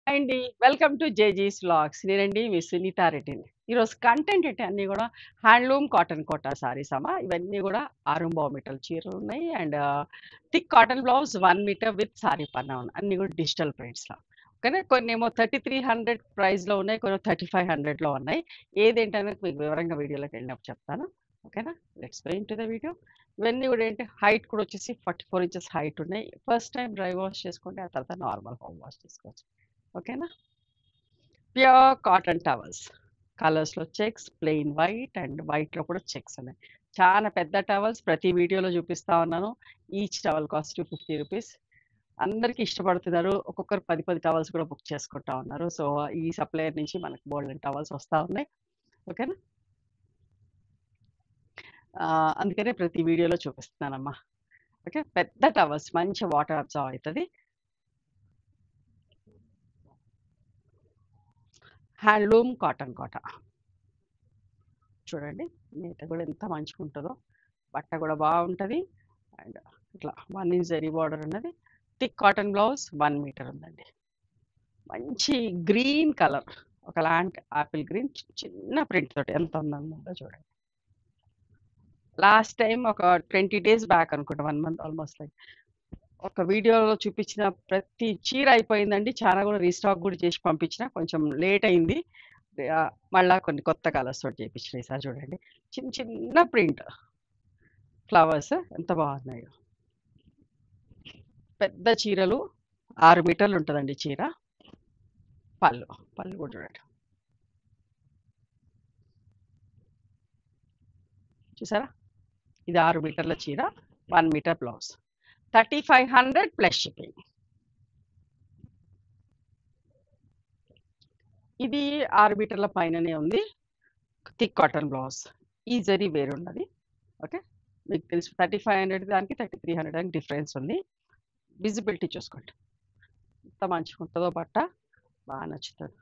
అండి. Welcome to జేజీస్ vlogs. నేనండి మీ సునీతా రెడ్డిని. ఈరోజు కంటెంట్ ఏంటి అన్నీ గూడా హ్యాండ్లూమ్ కాటన్ కోటా సారీస్ అమ్మ. ఇవన్నీ గూడా 6 మీటర్ల చీరలున్నాయి. And thick cotton blouse 1 metre with sari పన్నా ఉన్నాయి. అన్నీ గూడా డిజిటల్ ప్రింట్స్‌లో. ఓకేనా. కొన్నేమో 3300 ప్రైస్‌లో ఉన్నాయి. కొన్ని 3500లో ఉన్నాయి. ఏదేంటనేది మీకు వివరంగా వీడియోలోకెళ్ళినప్పుడు చెప్తాను. ఓకేనా. Let's go into the video. ఇవన్నీ గూడా ఏంటి హైట్ కూడా వచ్చేసి 44 ఇంచెస్ హైట్ ఉన్నాయి. ఫస్ట్ టైమ్ డ్రై వాష్ చేసుకుంటే ఆ తర్వాత నార్మల్ హోమ్ వాష్ చేసుకోవచ్చు. ఓకేనా. Pure cotton towels. కలర్స్‌లో చెక్స్, ప్లెయిన్ వైట్ అండ్ వైట్‌లో కూడా చెక్స్ ఉన్నాయి. చాలా పెద్ద టవల్స్ ప్రతి వీడియోలో చూపిస్తా ఉన్నాను. Each towel cost ₹250. అందరికి ఇష్టపడుతున్నారు. ఒక్కొక్కరు 10 టవల్స్ కూడా బుక్ చేసుకుంటా ఉన్నారు. సో, ఈ సప్లయర్ నుంచి మనకు బోలెడన్ని టవల్స్ వస్తా ఉన్నాయి. ఓకేనా. అందుకనే ప్రతి వీడియోలో చూపిస్తున్నానమ్మా. ఓకే. పెద్ద టవల్స్ మంచి వాటర్ అబ్జార్బ్ అయితది. హ్యాండ్లూమ్ కాటన్ కోట. చూడండి. నేత కూడా ఎంత మంచిగుంటదో. బట్ట కూడా బాగుంటది. అండ్ ఇట్లా 1 ఇంచ్ జరీ బార్డర్ ఉన్నది. థిక్ కాటన్ బ్లౌజ్ 1 మీటర్ ఉందండి. మంచి గ్రీన్ కలర్. ఒకలాంటి ఆపిల్ గ్రీన్ చిన్న ప్రింట్ తోటి ఎంత అందంగా ఉందో చూడండి. లాస్ట్ టైమ్ ఒక 20 డేస్ బ్యాక్ అనుకుంటా 1 మంత్ ఆల్మోస్ట్ లైక్ ఒక వీడియోలో చూపించిన ప్రతి చీర అయిపోయిందండి. చాలా కూడా రీస్టాక్ కూడా చేసి పంపించిన. కొంచెం లేట్ అయింది. మళ్ళా కొన్ని కొత్త కలర్స్ తోటి చేపించిన ఈసారి చూడండి. చిన్న చిన్న ప్రింట్ ఫ్లవర్స్ ఎంత బాగున్నాయో. పెద్ద చీరలు 6 మీటర్లు ఉంటదండి చీర. పళ్ళు. పళ్ళు కూడా చూడండి. చూసారా? ఇది 6 మీటర్ల చీర. 1 మీటర్ బ్లౌజ్. 3500 plus shipping. ఇది 6 మీటర్ల పైననే ఉంది. Thick cotton blouse. ఈ జరీ వేరున్నది. ఓకే. మీకు తెలుసు 3500 దానికి 3300 దానికి డిఫరెన్స్ ఉంది. విజిబిలిటీ చూసుకోండి. ఎంత మంచిగుంటదో బట్ట. బాగా నచ్చుతది.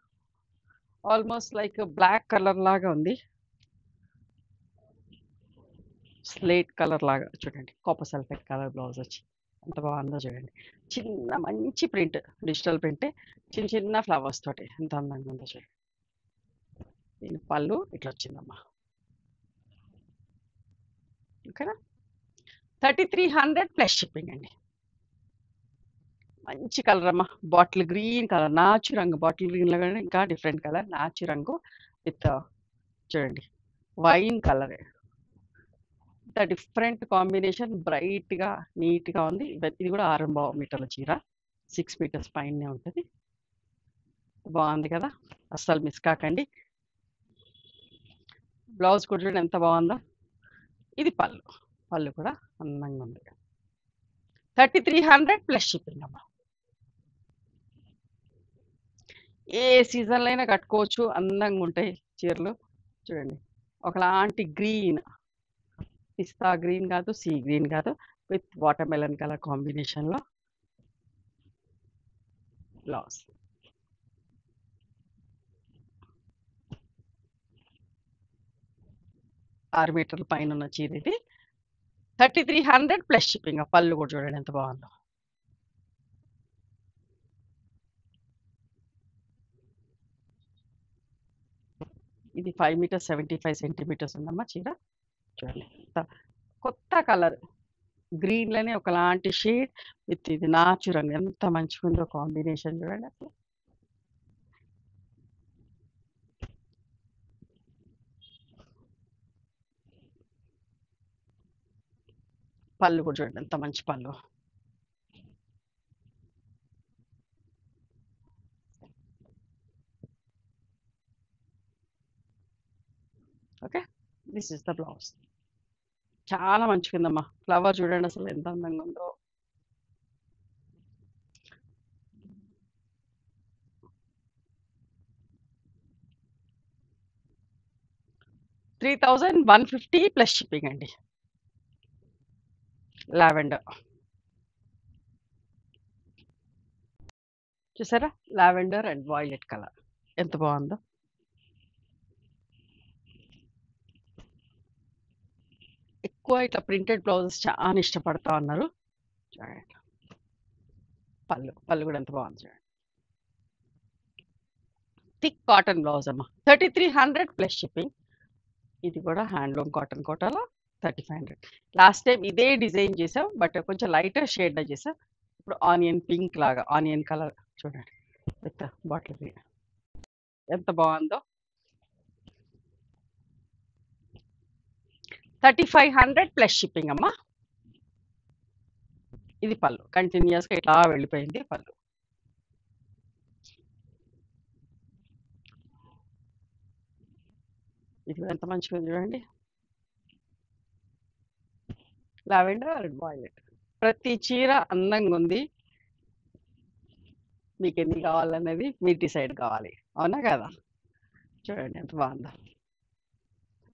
ఆల్మోస్ట్ లైక్ బ్లాక్ కలర్ లాగా ఉంది. స్లేట్ కలర్ లాగా చూడండి. కాపర్ సల్ఫేట్ కలర్ బ్లౌజ్ వచ్చి ఎంత బాగుందో చూడండి. చిన్న మంచి ప్రింట్ డిజిటల్ ప్రింటే. చిన్న చిన్న ఫ్లవర్స్ తోటి ఎంత అందంగా ఉందో చూడండి. దీని పళ్ళు ఇట్లా వచ్చిందమ్మా. ఓకేనా. 3300 ప్లస్ షిప్పింగ్ అండి. మంచి కలర్ అమ్మా. బాటిల్ గ్రీన్ కలర్ నాచు రంగు. బాటిల్ గ్రీన్‌లో గాని ఇంకా డిఫరెంట్ కలర్ నాచు రంగు విత్ చూడండి వైన్ కలర్. ఇంత డిఫరెంట్ కాంబినేషన్ బ్రైట్‌గా, నీట్‌గా ఉంది. ఇది కూడా 6 మీటర్ల చీర. 6 మీటర్స్ పైనే ఉంటది. బాగుంది కదా! అస్సలు మిస్ కాకండి. బ్లౌజ్ కూడా చూడండి ఎంత బాగుందో. ఇది పళ్ళు. పళ్ళు కూడా అందంగా ఉంది. 3300 ప్లస్ షిప్పింగ్ అమ్మా. ఏ సీజన్‌లో అయినా కట్టుకోవచ్చు. అందంగా ఉంటాయి చీరలు. చూడండి. ఒకలాంటి గ్రీన్. పిస్తా గ్రీన్ కాదు, సీ గ్రీన్ కాదు. విత్ వాటర్ మెలన్ కలర్ కాంబినేషన్‌లో బ్లౌజ్. ఆరు మీటర్ల పైనున్న చీర ఇది. 3300 ప్లస్ షిప్పింగ్. ఆ పళ్ళు కూడా చూడండి ఎంత బాగుందో. ఇది 5 మీటర్స్ 75 సెంటీమీటర్స్ ఉందమ్మా చీర. చూడండి. కొత్త కలర్. గ్రీన్‌లోనే ఒకలాంటి షేడ్ విత్ ఇది నాచు రంగు. ఎంత మంచిగుందో కాంబినేషన్ చూడండి అసలు. పళ్ళు కూడా చూడండి ఎంత మంచి పళ్ళు. Okay. This is the blouse. చాలా మంచిగుందమ్మా. ఫ్లవర్ చూడండి అసలు ఎంత అందంగా ఉందో. $3150 ప్లస్ షిప్పింగ్ అండి. లావెండర్. చూసారా? Lavender and violet colour. ఎంత బాగుందో. ఎక్కువ ఇట్లా ప్రింటెడ్ బ్లౌజెస్ చాలా ఇష్టపడతా ఉన్నారు. చూడండి. పళ్ళు. పళ్ళు కూడా ఎంత బాగుంది చూడండి. థిక్ కాటన్ బ్లౌజ్ అమ్మ. 3300 ప్లస్ షిప్పింగ్. ఇది కూడా హ్యాండ్లూమ్ కాటన్ కోటాలో 3500. లాస్ట్ టైం ఇదే డిజైన్ చేసాం. బట్ కొంచెం లైటర్ షేడ్‌లో చేసాం. ఇప్పుడు ఆనియన్ పింక్ లాగా ఆనియన్ కలర్ చూడండి. విత్ బాటిల్ గ్రీన్ ఎంత బాగుందో. 3500 ప్లస్ షిప్పింగ్ అమ్మా. ఇది పళ్ళు. కంటిన్యూయస్‌గా ఇట్లా వెళ్ళిపోయింది పళ్ళు. ఇది ఎంత మంచిగా ఉంది చూడండి. Lavender and violet. ప్రతి చీర అందంగా ఉంది. మీకు ఎన్ని కావాలనేది మీరు డిసైడ్ కావాలి. అవునా కదా? చూడండి ఎంత బాగుందో.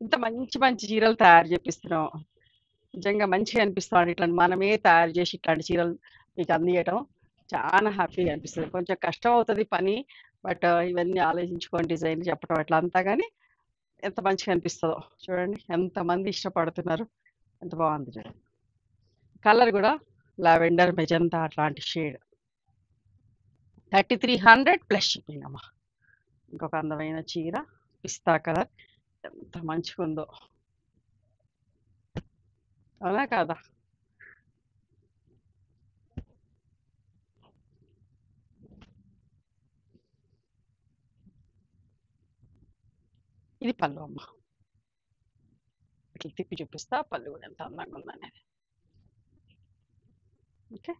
ఇంత మంచి మంచి చీరలు తయారు చేపిస్తున్నాం. నిజంగా మంచిగా అనిపిస్తుంది. ఇట్లాంటి మనమే తయారు చేసి ఇట్లాంటి చీరలు మీకు అందియటం చాలా హ్యాపీగా అనిపిస్తుంది. కొంచెం కష్టం అవుతుంది పని. బట్ ఇవన్నీ ఆలోచించుకొని డిజైన్ చెప్పడం అట్లా అంతా కానీ ఎంత మంచిగా అనిపిస్తుందో చూడండి. ఎంతమంది ఇష్టపడుతున్నారు. ఎంత బాగుంది చూడండి. కలర్ కూడా లావెండర్ మెజంతా అట్లాంటి షేడ్. 3300 ప్లస్ షిప్పింగ్ అమ్మా. ఇంకొక అందమైన చీర పిస్తా కలర్ ఎంత మంచిగా ఉందో. అవునా కాదా? ఇది పళ్ళు అమ్మ. ఇట్లా తిప్పి చూపిస్తా పళ్ళు కూడా ఎంత అందంగా ఉందనేది. ఓకే,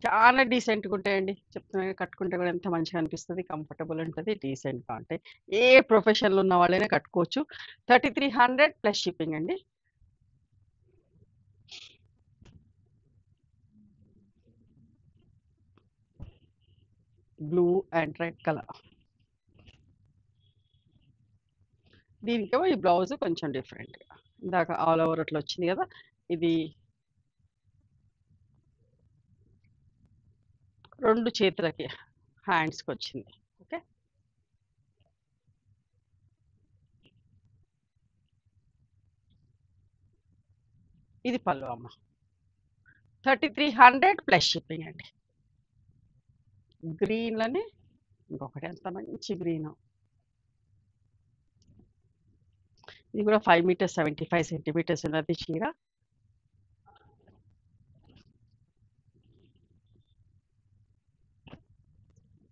చాలా డీసెంట్గా ఉంటాయండి. చెప్తున్నా కదా, కట్టుకుంటే కూడా ఎంత మంచిగా అనిపిస్తుంది. కంఫర్టబుల్ ఉంటుంది, డీసెంట్గా ఉంటాయి. ఏ ప్రొఫెషన్లో ఉన్న వాళ్ళైనా కట్టుకోవచ్చు. 3300 ప్లస్ షిప్పింగ్ అండి. Blue and red colour. దీనికేమో ఈ బ్లౌజ్ కొంచెం డిఫరెంట్గా ఇందాక ఆల్ ఓవర్ అట్లా వచ్చింది కదా, ఇది 2 చేతులకి హ్యాండ్స్కి వచ్చింది. ఓకే, ఇది పళ్ళు అమ్మ. 3300 ప్లస్ షిప్పింగ్ అండి. గ్రీన్లోనే ఇంకొకటి ఎంత మంచి గ్రీన్. ఇది కూడా 5 మీటర్స్ 75 సెంటీమీటర్స్ ఉన్నది చీర.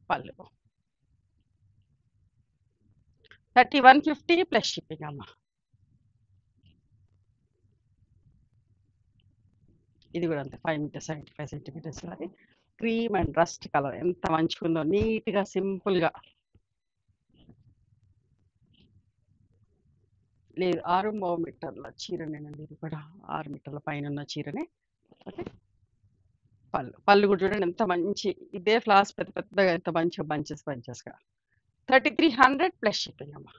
పళ్ళు 3150 ప్లస్ షిప్పింగ్ అమ్మ. ఇది కూడా అంతే 5 మీటర్స్ 75 సెంటీమీటర్స్ ఉన్నది. క్రీమ్ అండ్ రస్ట్ కలర్ ఎంత మంచిగా ఉందో, నీట్గా సింపుల్గా. లేదు 6 మీటర్ల చీరనేనండి. ఇది కూడా 6 మీటర్ల పైన ఉన్న చీరనే. ఓకే, పళ్ళు పళ్ళు కూడా చూడండి ఎంత మంచి, ఇదే ఫ్లవర్స్ పెద్ద పెద్దగా ఎంత మంచిగా బంచెస్ బంచెస్గా. 3300 ప్లస్ షిప్పింగ్ అమ్మ.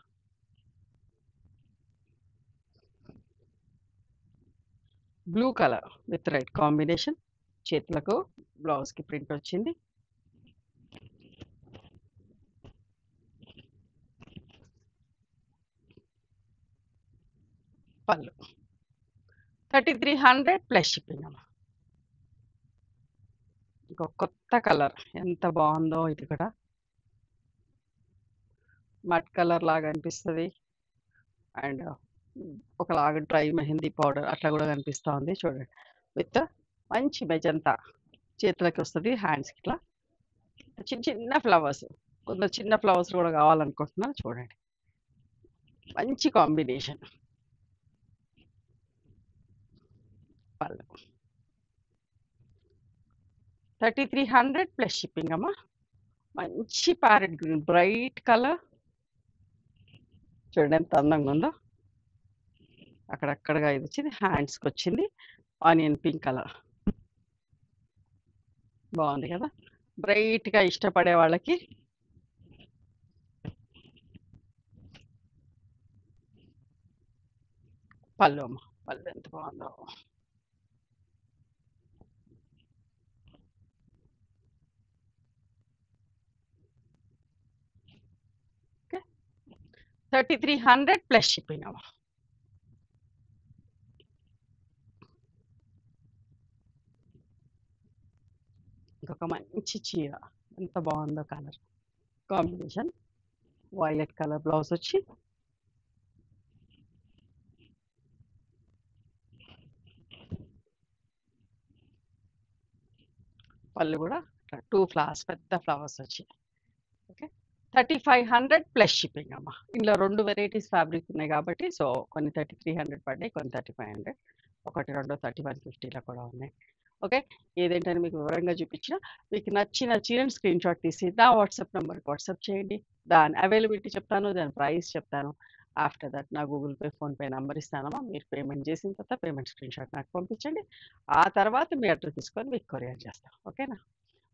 Blue colour with red combination. చేతులకు బ్లౌజ్కి ప్రింట్ వచ్చింది. పళ్ళు 3300 ప్లస్ షిప్పింగ్ అమ్మ. ఇంకో కొత్త కలర్ ఎంత బాగుందో. ఇది కూడా మట్ కలర్ లాగా అనిపిస్తుంది. అండ్ ఒకలాగా డ్రై మెహందీ పౌడర్ అట్లా కూడా కనిపిస్తూ ఉంది చూడండి. విత్ మంచి మెజంతా చేతులకి వస్తుంది, హ్యాండ్స్కి ఇట్లా చిన్న చిన్న ఫ్లవర్స్. కొందరు చిన్న ఫ్లవర్స్ కూడా కావాలనుకుంటున్నారు చూడండి. మంచి కాంబినేషన్. పళ్ళు 3300 ప్లస్ షిప్పింగ్ అమ్మా. మంచి ప్యారెట్ గ్రీన్ బ్రైట్ కలర్ చూడండి ఎంత అందంగా ఉందో. అక్కడక్కడగా ఇది వచ్చింది, హ్యాండ్స్కి వచ్చింది ఆనియన్ పింక్ కలర్. బాగుంది కదా, బ్రైట్గా ఇష్టపడే వాళ్ళకి. పళ్ళు అమ్మ. పళ్ళు ఎంత బాగుందో. ఓకే, 3300 ప్లస్ షిప్పింగ్ అమ్మ. ఇంకొక మంచి చీర ఎంత బాగుందో colour combination. Violet colour blouse వచ్చి పళ్ళు కూడా 2 ఫ్లవర్స్ పెద్ద ఫ్లవర్స్ వచ్చి. ఓకే. 3500 ప్లస్ షిప్పింగ్ అమ్మ. ఇందులో 2 వెరైటీస్ ఫ్యాబ్రిక్ ఉన్నాయి కాబట్టి సో కొన్ని 3300 పడ్డాయి, కొన్ని 3500. ఒకటి 2 3150లో కూడా ఉన్నాయి. ఓకే. ఏదేంటని మీకు వివరంగా చూపించిన. మీకు నచ్చిన చీరని స్క్రీన్ షాట్ తీసి నా వాట్సాప్ నెంబర్కి వాట్సాప్ చేయండి. దాని అవైలబిలిటీ చెప్తాను, దాని ప్రైస్ చెప్తాను. ఆఫ్టర్ దట్ నా గూగుల్ పే, ఫోన్‌పే నంబర్ ఇస్తానమ్మా. మీరు పేమెంట్ చేసిన తర్వాత పేమెంట్ స్క్రీన్ షాట్ నాకు పంపించండి. ఆ తర్వాత మీ అడ్రస్ తీసుకొని మీకు కొరియర్ చేస్తాం. ఓకేనా?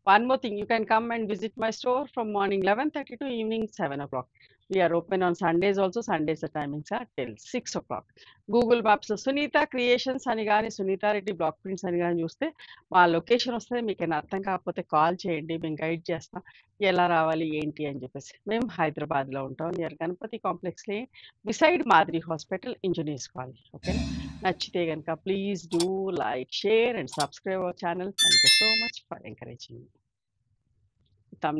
One more thing, you can come and visit my store from morning 11:30 to evening 7 o'clock. We are open on Sundays also. Sundays the timings are till 6 o'clock. Google Maps లో Sunitha creations అని కానీ Sunitha Reddy block prints అని కానీ చూస్తే మా location వస్తుంది. మీకు ఏమైనా అర్థం కాకపోతే కాల్ చేయండి, మేము గైడ్ చేస్తాం ఎలా రావాలి ఏంటి అని చెప్పేసి. మేము హైదరాబాద్లో ఉంటాం, నియర్ గణపతి కాంప్లెక్స్లో బిసైడ్ మాదిరి హాస్పిటల్, ఇంజనీర్స్ కాలనీ. ఓకే. నచ్చితే కనుక please do like, share and subscribe our channel. Thank you so much for encouraging me. Thumb